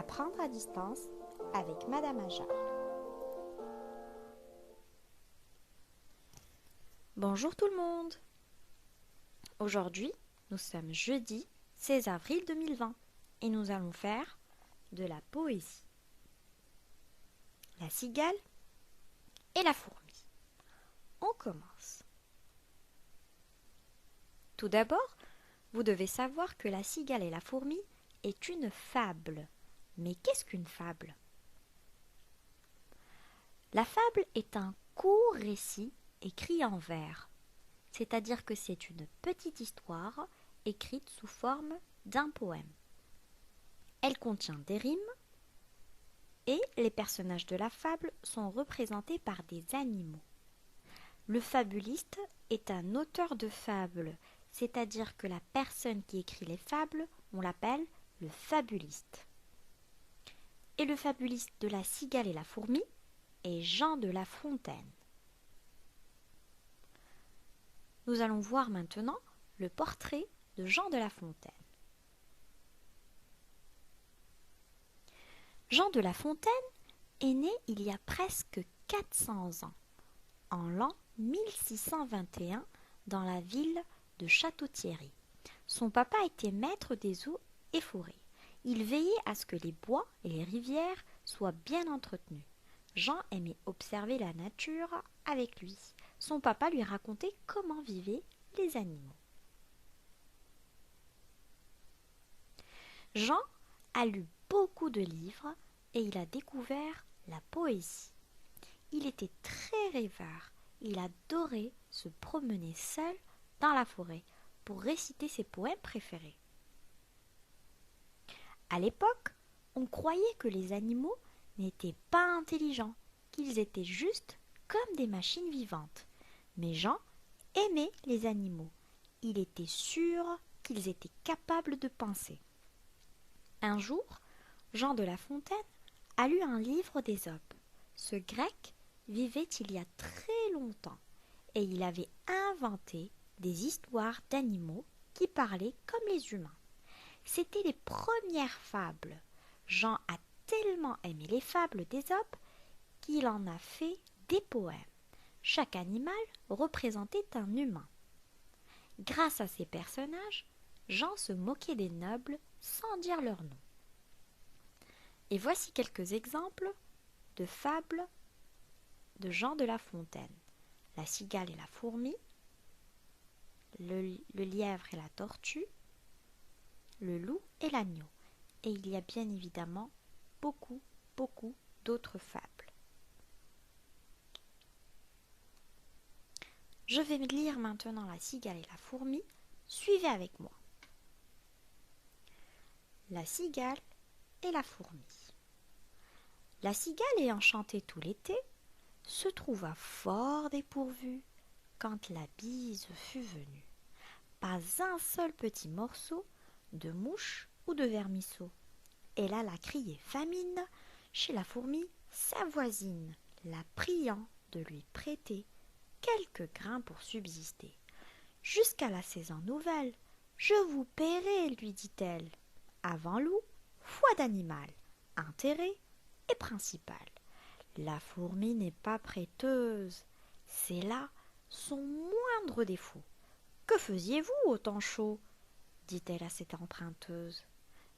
Apprendre à distance avec Madame Aja. Bonjour tout le monde. Aujourd'hui, nous sommes jeudi 16 avril 2020 et nous allons faire de la poésie. La cigale et la fourmi. On commence. Tout d'abord, vous devez savoir que la cigale et la fourmi est une fable. Mais qu'est-ce qu'une fable? La fable est un court récit écrit en vers, c'est-à-dire que c'est une petite histoire écrite sous forme d'un poème. Elle contient des rimes et les personnages de la fable sont représentés par des animaux. Le fabuliste est un auteur de fables, c'est-à-dire que la personne qui écrit les fables, on l'appelle le fabuliste. Et le fabuliste de la cigale et la fourmi est Jean de La Fontaine. Nous allons voir maintenant le portrait de Jean de La Fontaine. Jean de La Fontaine est né il y a presque 400 ans, en l'an 1621, dans la ville de Château-Thierry. Son papa était maître des eaux et forêts. Il veillait à ce que les bois et les rivières soient bien entretenus. Jean aimait observer la nature avec lui. Son papa lui racontait comment vivaient les animaux. Jean a lu beaucoup de livres et il a découvert la poésie. Il était très rêveur. Il adorait se promener seul dans la forêt pour réciter ses poèmes préférés. À l'époque, on croyait que les animaux n'étaient pas intelligents, qu'ils étaient juste comme des machines vivantes. Mais Jean aimait les animaux. Il était sûr qu'ils étaient capables de penser. Un jour, Jean de La Fontaine a lu un livre d'Ésope. Ce grec vivait il y a très longtemps et il avait inventé des histoires d'animaux qui parlaient comme les humains. C'étaient les premières fables. Jean a tellement aimé les fables d'Ésope qu'il en a fait des poèmes. Chaque animal représentait un humain. Grâce à ces personnages, Jean se moquait des nobles sans dire leur nom. Et voici quelques exemples de fables de Jean de La Fontaine. La cigale et la fourmi, le lièvre et la tortue, le loup et l'agneau. Et il y a bien évidemment beaucoup d'autres fables. Je vais lire maintenant la cigale et la fourmi. Suivez avec moi. La cigale et la fourmi. La cigale ayant chanté tout l'été, se trouva fort dépourvue quand la bise fut venue. Pas un seul petit morceau de mouche ou de vermisseau. Elle alla crier famine chez la fourmi, sa voisine, la priant de lui prêter quelques grains pour subsister. Jusqu'à la saison nouvelle, je vous paierai, lui dit-elle. Avant loup, foi d'animal, intérêt et principal. La fourmi n'est pas prêteuse, c'est là son moindre défaut. Que faisiez-vous au temps chaud? Dit-elle à cette emprunteuse.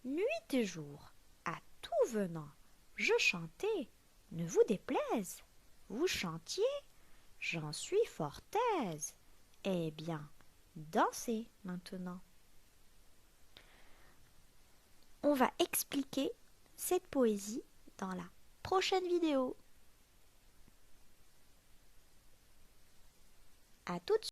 Nuit et jour, à tout venant, je chantais, ne vous déplaise. Vous chantiez, j'en suis fort aise. Eh bien, dansez maintenant. On va expliquer cette poésie dans la prochaine vidéo. À tout de suite.